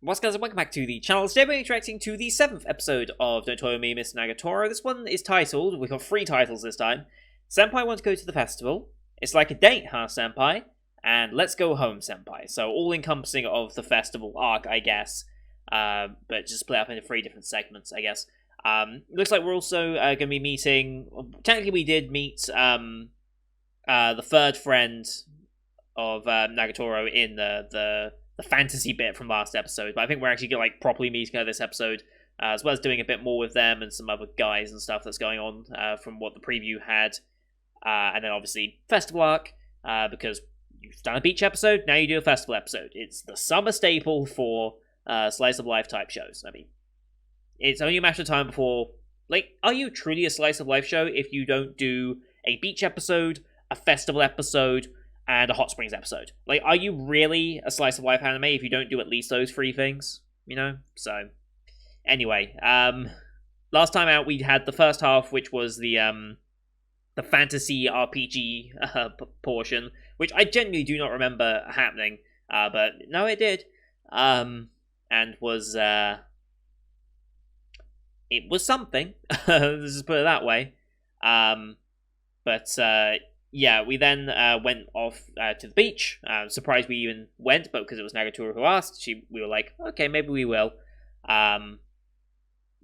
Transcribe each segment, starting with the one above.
What's guys, and welcome back to the channel. Today we're interacting to the 7th episode of Don't Toil Me, Mr. Nagatoro. This one is titled, we've got 3 titles this time. Senpai wants to go to the festival. It's like a date, huh, Senpai? And Let's Go Home, Senpai. So all-encompassing of the festival arc, I guess. But just split up into 3 different segments, I guess. Looks like we're also going to be meeting... Technically we did meet the third friend of Nagatoro in the fantasy bit from last episode, but I think we're actually going to properly meeting her this episode, as well as doing a bit more with them and some other guys and stuff that's going on from what the preview had, and then obviously festival arc, because you've done a beach episode, now you do a festival episode. It's the summer staple for slice of life type shows. I mean, it's only a matter of time before, are you truly a slice of life show if you don't do a beach episode, a festival episode, and a Hot Springs episode? Are you really a slice of life anime if you don't do at least those 3 things? You know? So, anyway, last time out we had the first half, which was the fantasy RPG portion, which I genuinely do not remember happening, but no, it did, and was, it was something, let's just put it that way, yeah, we then went off to the beach. Surprised we even went, but because it was Nagatoro who asked, we were like, okay, maybe we will. Now,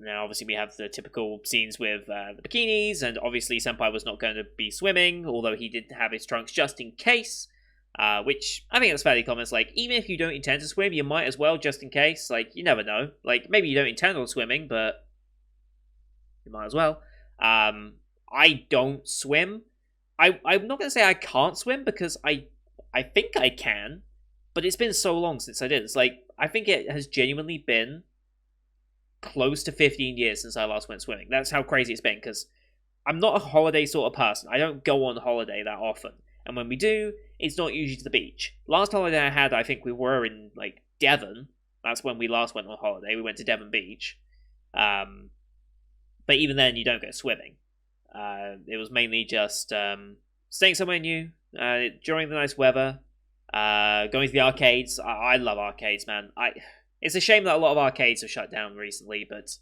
obviously, we have the typical scenes with the bikinis, and obviously Senpai was not going to be swimming, although he did have his trunks just in case, which I think that's fairly common. It's even if you don't intend to swim, you might as well, just in case. You never know. Maybe you don't intend on swimming, but you might as well. I don't swim. I'm not going to say I can't swim, because I think I can, but it's been so long since I did. It's I think it has genuinely been close to 15 years since I last went swimming. That's how crazy it's been, because I'm not a holiday sort of person. I don't go on holiday that often, and when we do, it's not usually to the beach. Last holiday I had, I think we were in, Devon. That's when we last went on holiday. We went to Devon Beach. But even then, you don't go swimming. It was mainly just staying somewhere new, enjoying the nice weather, going to the arcades. I love arcades, man. It's a shame that a lot of arcades have shut down recently, but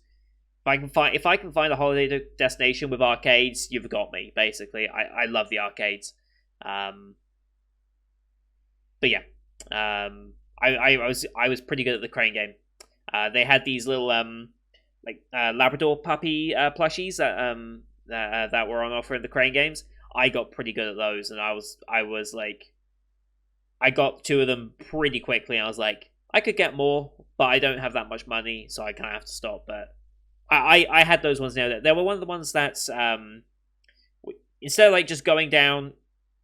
if I can find a holiday destination with arcades, you've got me. Basically, I love the arcades. But yeah, I was pretty good at the crane game. They had these little Labrador puppy plushies that were on offer in the crane games. I got pretty good at those, and I got 2 of them pretty quickly, and I was like, I could get more, but I don't have that much money, so I kind of have to stop. But I had those ones now. They were one of the ones that's, instead of just going down,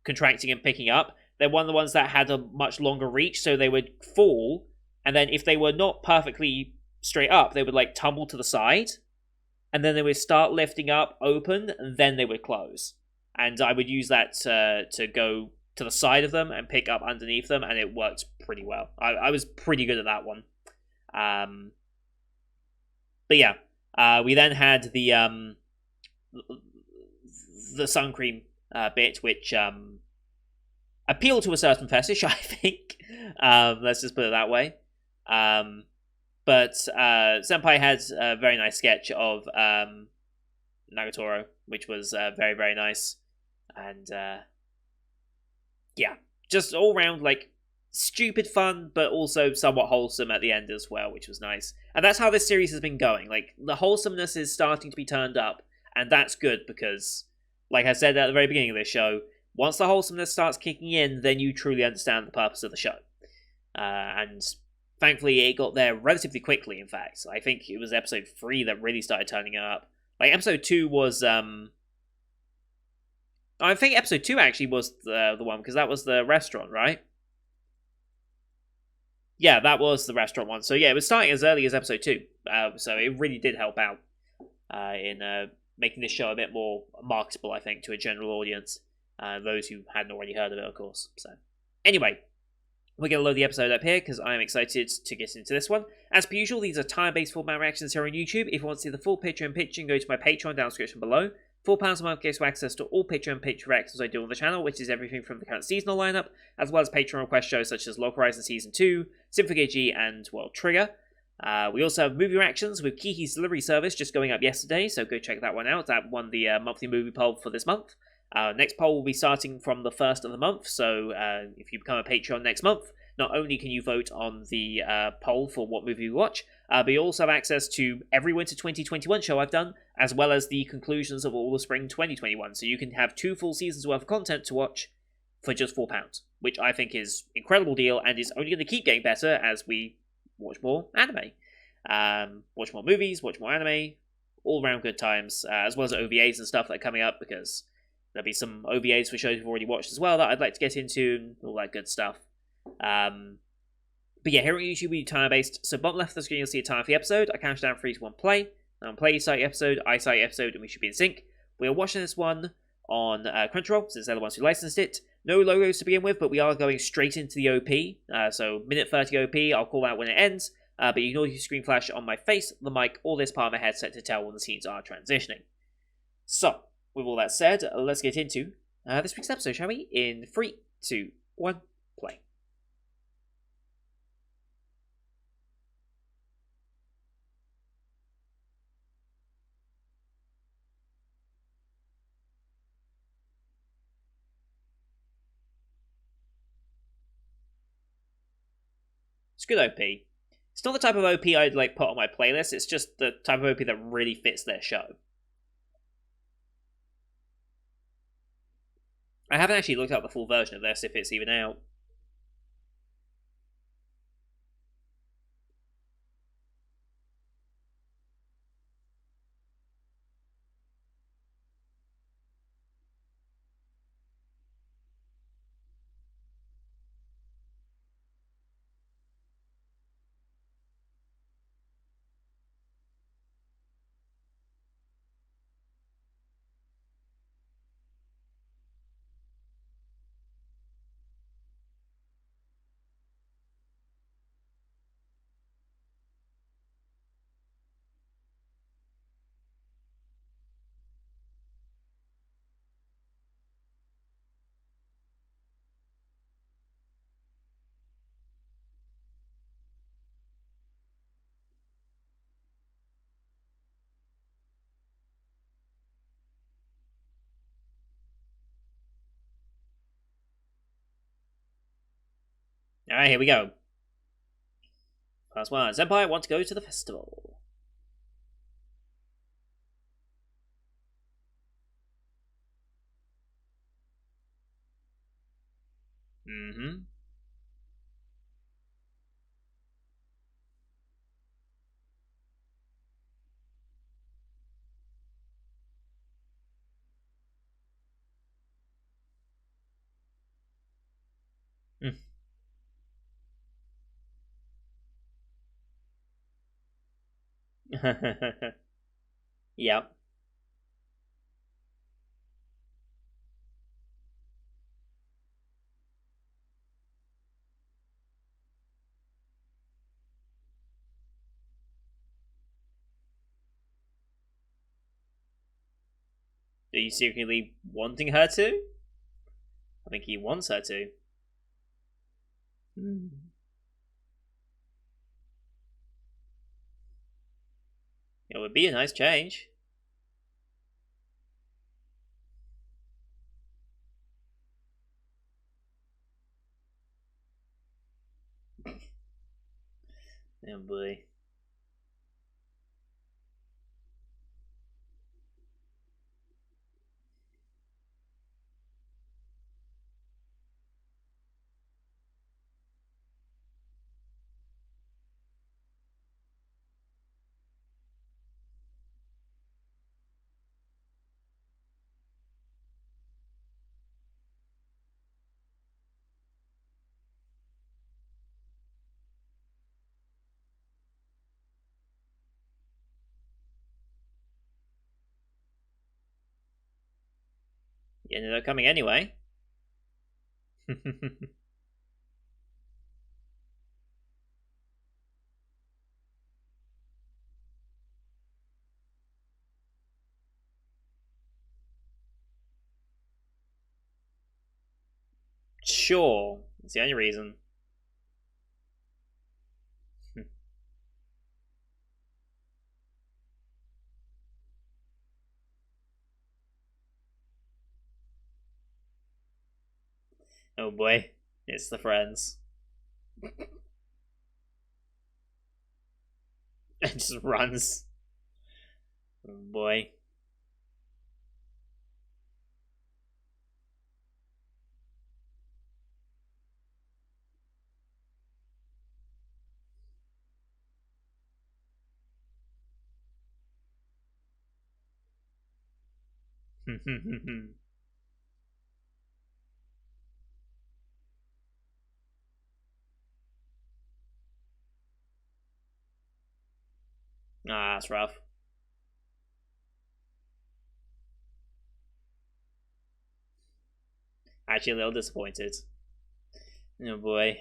contracting and picking up, they're one of the ones that had a much longer reach, so they would fall, and then if they were not perfectly straight up, they would tumble to the side, and then they would start lifting up, open, and then they would close. And I would use that to go to the side of them and pick up underneath them, and it worked pretty well. I was pretty good at that one. But yeah, we then had the sun cream bit, which appealed to a certain fetish, I think. Let's just put it that way. But Senpai had a very nice sketch of Nagatoro, which was very, very nice. And yeah, just all round stupid fun, but also somewhat wholesome at the end as well, which was nice. And that's how this series has been going. The wholesomeness is starting to be turned up, and that's good because, like I said at the very beginning of this show, once the wholesomeness starts kicking in, then you truly understand the purpose of the show. And thankfully, it got there relatively quickly, in fact. I think it was episode 3 that really started turning it up. Episode 2 was, I think episode 2 actually was the one, because that was the restaurant, right? Yeah, that was the restaurant one. So yeah, it was starting as early as episode 2. So it really did help out in making this show a bit more marketable, I think, to a general audience. Those who hadn't already heard of it, of course. So anyway, we're going to load the episode up here because I'm excited to get into this one. As per usual, these are time-based format reactions here on YouTube. If you want to see the full picture in picture, go to my Patreon down in the description below. £4 a month gives you access to all Patreon picture reactions I do on the channel, which is everything from the current seasonal lineup, as well as Patreon request shows such as Log Horizon Season 2, Symphogeji, and, well, Trigger. We also have movie reactions with Kiki's delivery service just going up yesterday, so go check that one out. That won the monthly movie poll for this month. Next poll will be starting from the 1st of the month, so if you become a Patreon next month, not only can you vote on the poll for what movie we watch, but you also have access to every Winter 2021 show I've done, as well as the conclusions of all the Spring 2021. So you can have 2 full seasons worth of content to watch for just £4, which I think is an incredible deal and is only going to keep getting better as we watch more anime. Watch more movies, watch more anime, all around good times, as well as OVAs and stuff that are coming up, because there'll be some OVAs for shows we've already watched as well that I'd like to get into, all that good stuff. But yeah, here on YouTube we do timer based, so bottom left of the screen you'll see a timer for the episode. I count down 3 to 1 play. And play, start episode, I start episode, and we should be in sync. We are watching this one on Crunchyroll, since they're the ones who licensed it. No logos to begin with, but we are going straight into the OP. So minute 30 OP, I'll call out when it ends. But you can always use screen flash on my face, the mic, or this part of my headset to tell when the scenes are transitioning. So, with all that said, let's get into this week's episode, shall we? In 3, 2, 1, play. It's good OP. It's not the type of OP I'd put on my playlist, it's just the type of OP that really fits their show. I haven't actually looked up the full version of this, if it's even out. Alright, here we go. Class 1. Senpai want to go to the festival. Mm-hmm. Yep. Are you secretly wanting her to? I think he wants her to. It would be a nice change. Oh boy. He ended up coming anyway. Sure. That's the only reason. Oh boy, it's the friends. It just runs. Oh boy. Ah, that's rough. Actually, a little disappointed. Oh boy.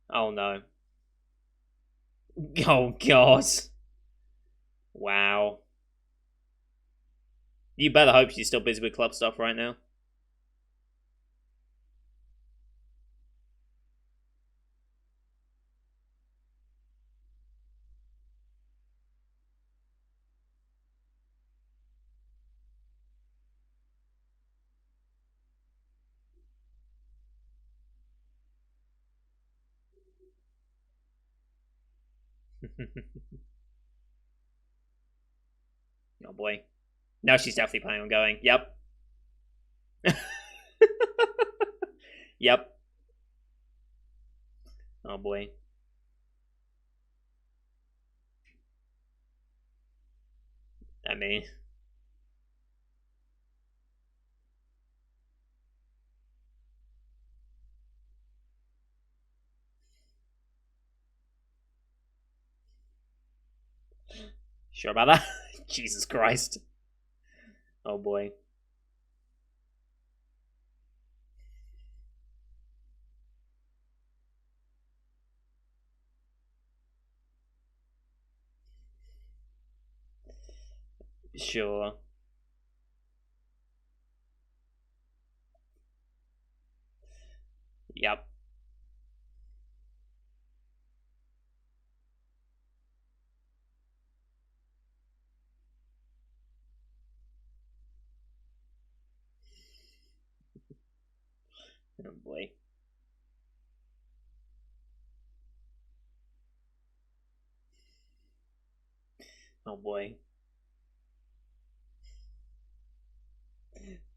Oh no. Oh god. Wow. You better hope she's still busy with club stuff right now. Oh boy. No, she's definitely planning on going. Yep. Yep. Oh boy. I mean, sure about that? Jesus Christ. Oh boy. Sure. Yep. Oh boy. Oh boy.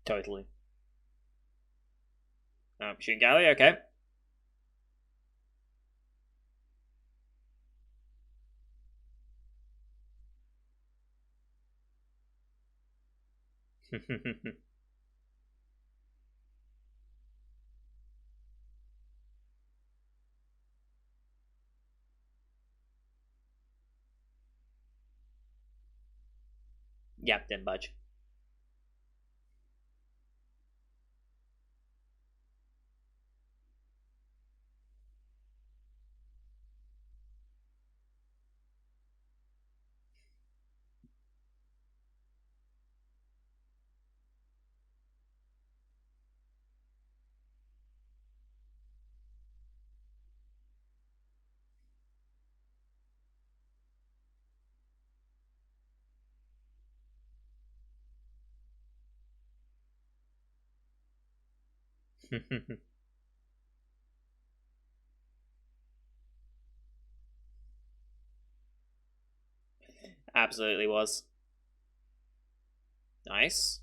Totally. Shooting gallery, okay. Yep, didn't budge. Absolutely was. Nice.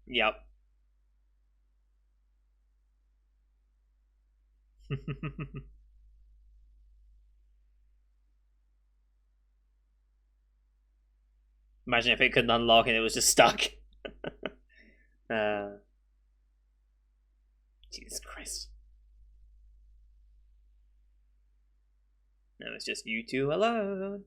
Yep. Imagine if it couldn't unlock and it was just stuck. uh, Jesus Christ. No, it's just you two alone.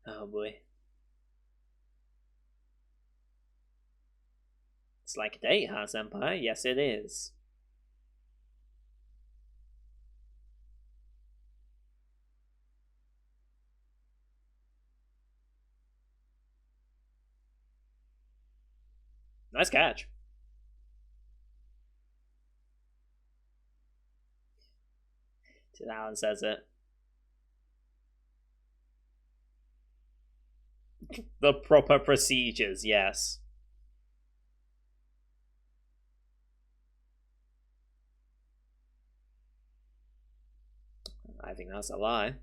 Oh boy. It's like a date, huh, Senpai? Yes, it is. Nice catch. Alan says it. The proper procedures, yes. I think that's a lie.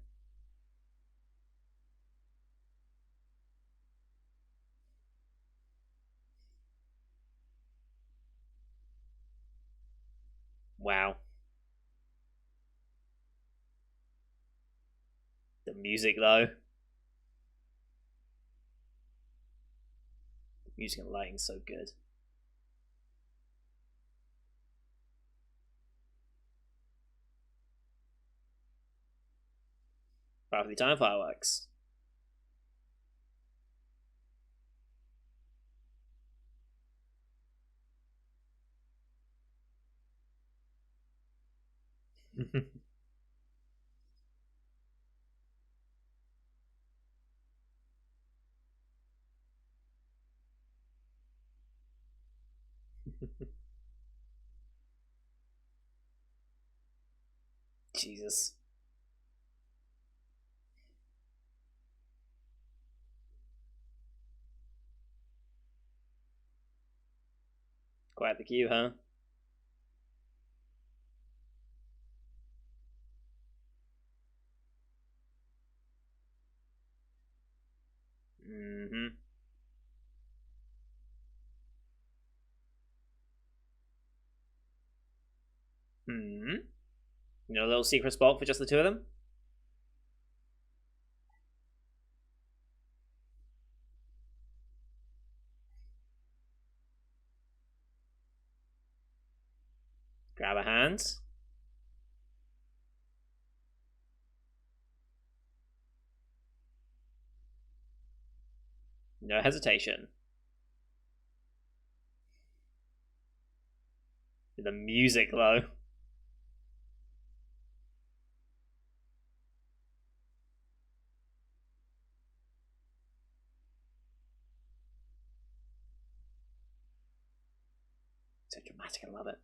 Wow. The music, though. The music and lighting's so good. Perfectly timed fireworks. Jesus. Quite the cue, huh? Mm-hmm. Hmm. You know, a little secret spot for just the two of them? Grab a hand. No hesitation. The music, though. So dramatic, I love it.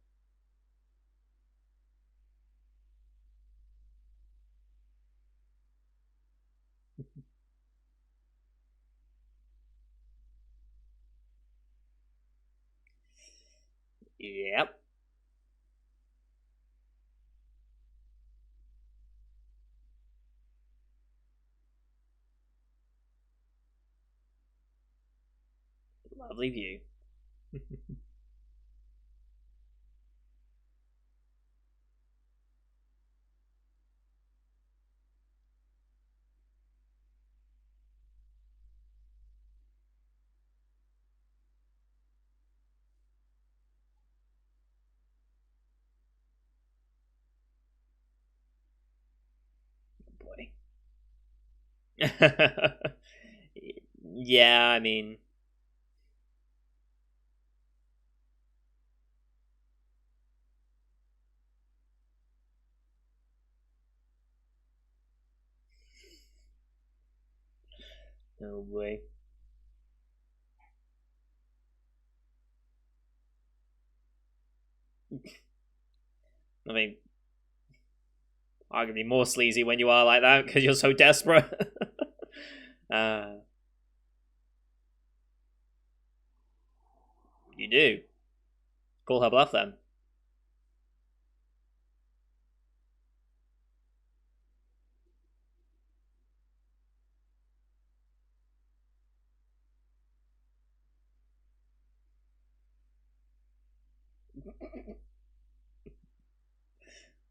Yep. Lovely view. Boy. Yeah, I mean. Oh boy. I mean, arguably more sleazy when you are like that because you're so desperate. uh, you do. Call her bluff then.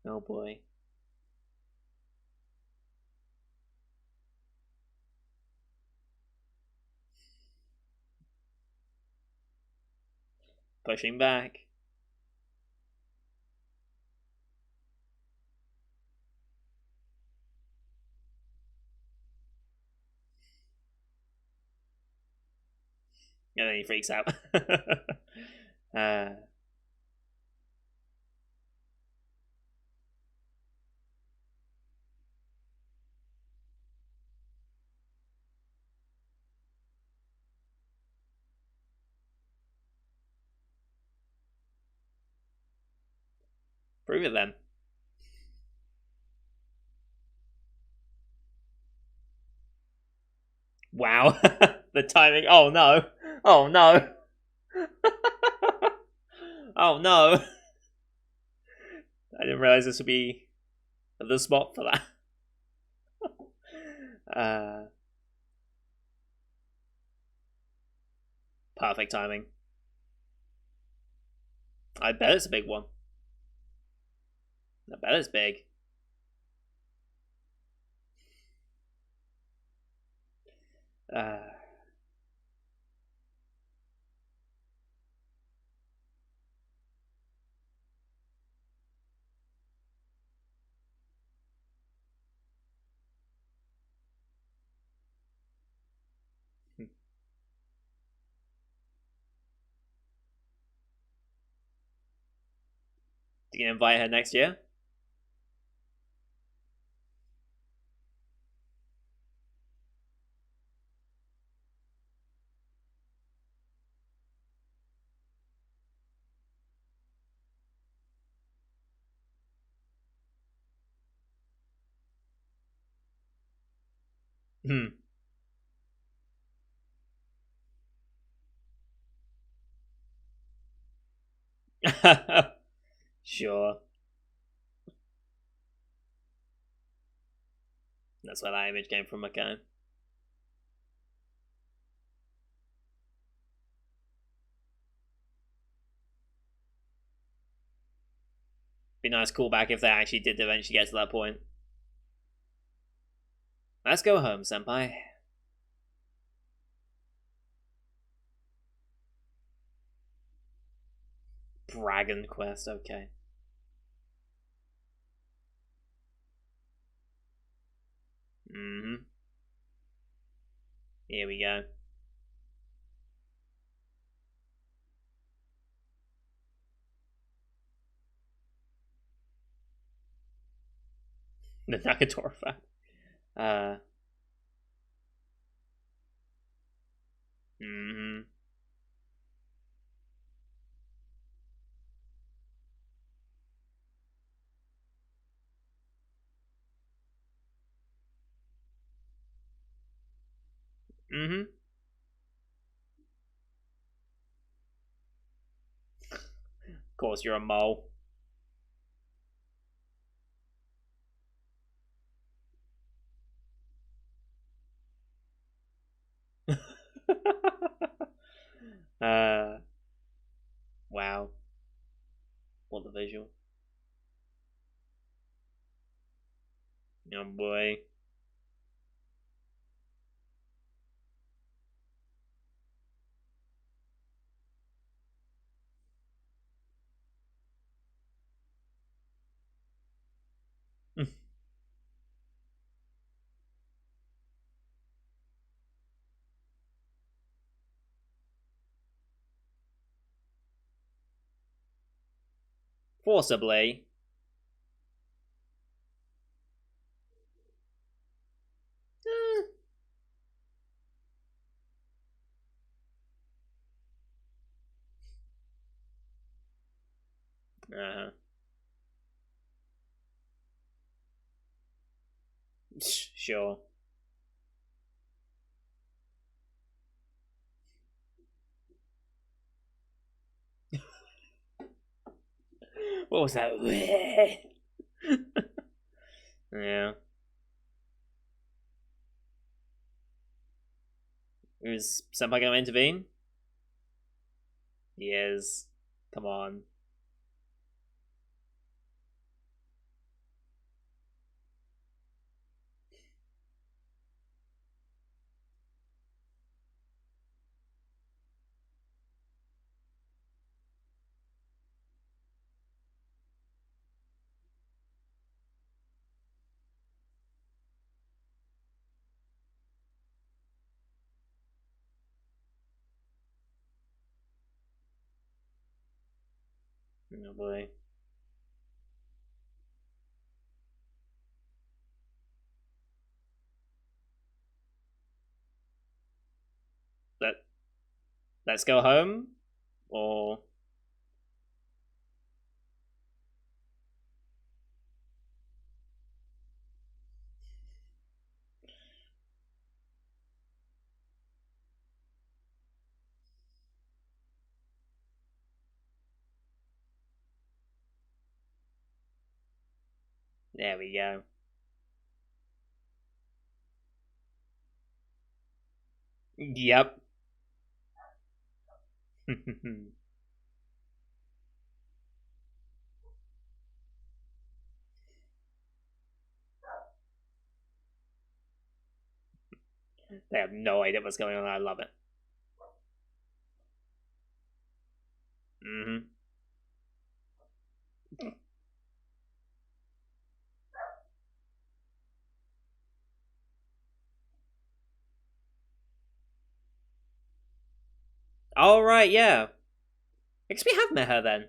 Oh boy. Pushing back. And then he freaks out. Prove it then. Wow. The timing. Oh no. Oh no. Oh no. I didn't realize this would be the spot for that. Perfect timing. I bet it's a big one. I bet it's big. Uh, you can invite her next year? Hmm. Sure. That's where that image came from, okay. Be nice callback if they actually did eventually get to that point. Let's go home, senpai. Dragon Quest, okay. Mm-hmm. Here we go. The Nagatoro-san. Uh. Mm-hmm. Mm-hmm. Of course, you're a mole. uh. Wow. What the visual. Oh boy. Forcibly. Uh-huh. Sure. What was that? Yeah. Is Senpai gonna intervene? He is. Come on. Oh boy. Let Let's go home, or there we go. Yep. They have no idea what's going on. I love it. Mm-hmm. All right, yeah. I guess we have met her then.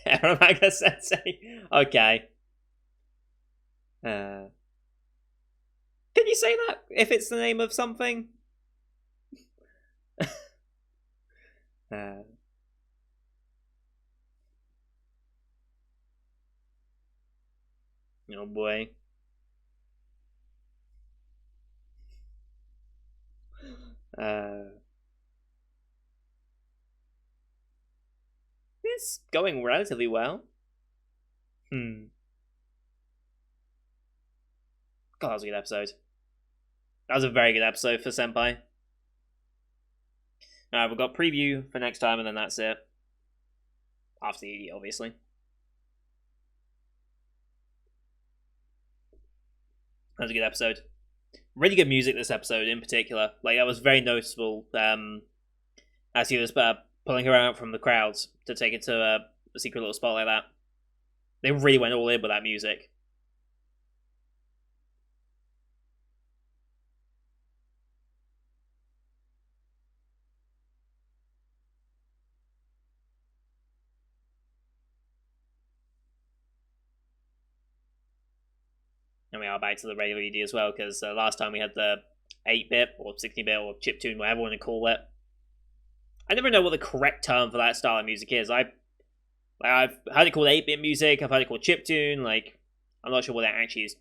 Aramaka Sensei. Okay. Can you say that if it's the name of something? Uh, oh boy. Uh, it's going relatively well. Hmm. God, that was a good episode. That was a very good episode for Senpai. We've got preview for next time, and then that's it. After the obviously. That was a good episode. Really good music this episode in particular. Like, that was very noticeable as he was pulling her out from the crowds to take it to a secret little spot like that. They really went all in with that music. And we are back to the regular ED as well, because last time we had the 8-bit or 16-bit or chiptune, whatever you want to call it. I never know what the correct term for that style of music is. I've heard it called 8-bit music, I've heard it called chiptune, like, I'm not sure what that actually is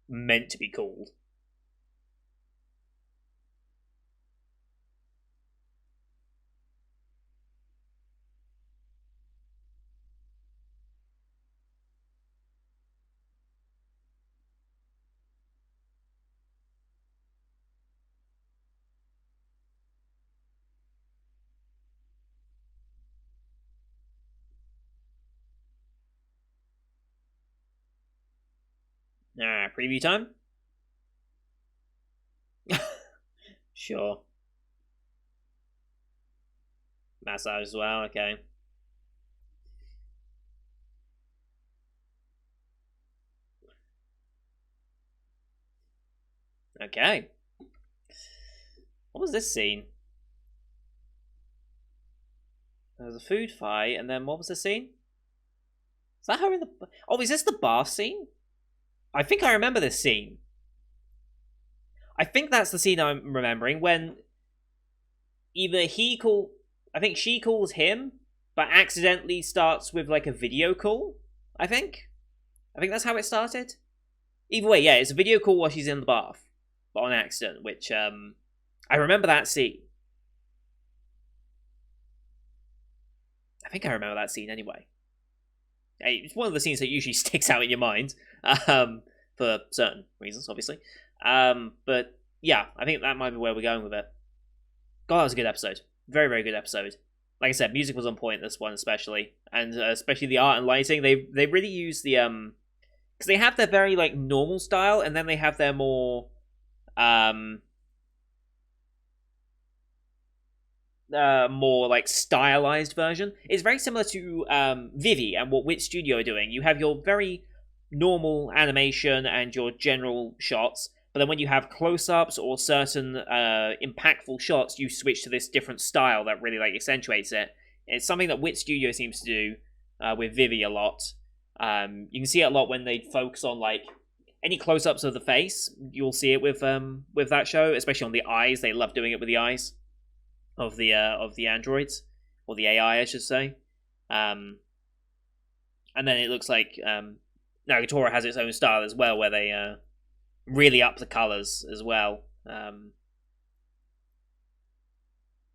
meant to be called. Preview time? Sure. Massage as well, okay. Okay. What was this scene? There was a food fight, and then what was the scene? Is that her in the... Oh, is this the bar scene? I think I remember this scene. I think that's the scene I'm remembering when either I think she calls him, but accidentally starts with like a video call. I think that's how it started. Either way, yeah, it's a video call while she's in the bath, but on accident. Which I remember that scene. I think I remember that scene anyway. It's one of the scenes that usually sticks out in your mind, for certain reasons, obviously. But yeah, I think that might be where we're going with it. God, that was a good episode. Very, very good episode. Like I said, music was on point this one, especially, and especially the art and lighting. They really use the because they have their very like normal style, and then they have their more more like stylized version. It's very similar to Vivi and what Wit Studio are doing. You have your very normal animation and your general shots, but then when you have close-ups or certain impactful shots, you switch to this different style that really like accentuates it. It's something that Wit Studio seems to do with Vivi a lot. You can see it a lot when they focus on like any close-ups of the face. You'll see it with that show, especially on the eyes. They love doing it with the eyes of the androids, or the AI, I should say. And then it looks like Nagatoro has its own style as well, where they really up the colors as well. But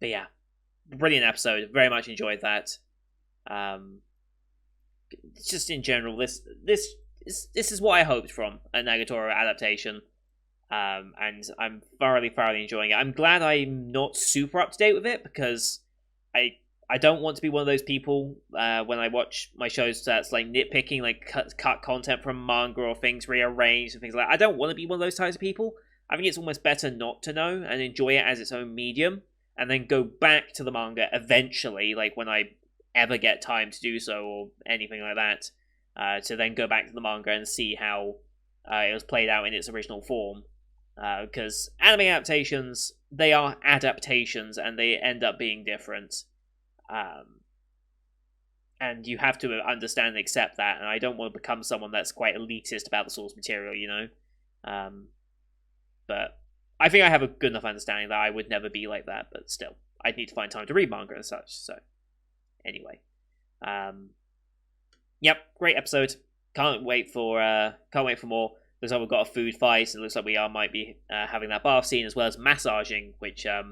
yeah, brilliant episode. Very much enjoyed that. Just in general, this is what I hoped from a Nagatoro adaptation. And I'm thoroughly enjoying it. I'm glad I'm not super up to date with it, because I don't want to be one of those people when I watch my shows that's like nitpicking, like cut content from manga or things rearranged and things like that. I don't want to be one of those types of people. I think it's almost better not to know and enjoy it as its own medium, and then go back to the manga eventually, like when I ever get time to do so or anything like that, to then go back to the manga and see how it was played out in its original form. Because anime adaptations, they are adaptations, and they end up being different. And you have to understand and accept that, and I don't want to become someone that's quite elitist about the source material, you know? But I think I have a good enough understanding that I would never be like that, but still, I'd need to find time to read manga and such, so... Anyway. Yep, great episode. Can't wait for more. Looks like we've got a food fight, and it looks like we might be having that bath scene, as well as massaging, which I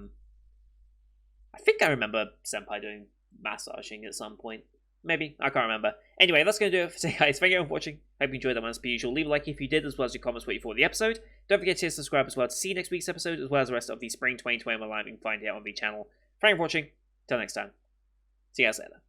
think I remember Senpai doing massaging at some point. Maybe, I can't remember. Anyway, that's going to do it for today, guys. Thank you everyone for watching. Hope you enjoyed that one as per usual. Leave a like if you did, as well as your comments what you thought of the episode. Don't forget to subscribe as well to see next week's episode, as well as the rest of the Spring 2021 live you can find here on the channel. Thank you for watching. Till next time. See you guys later.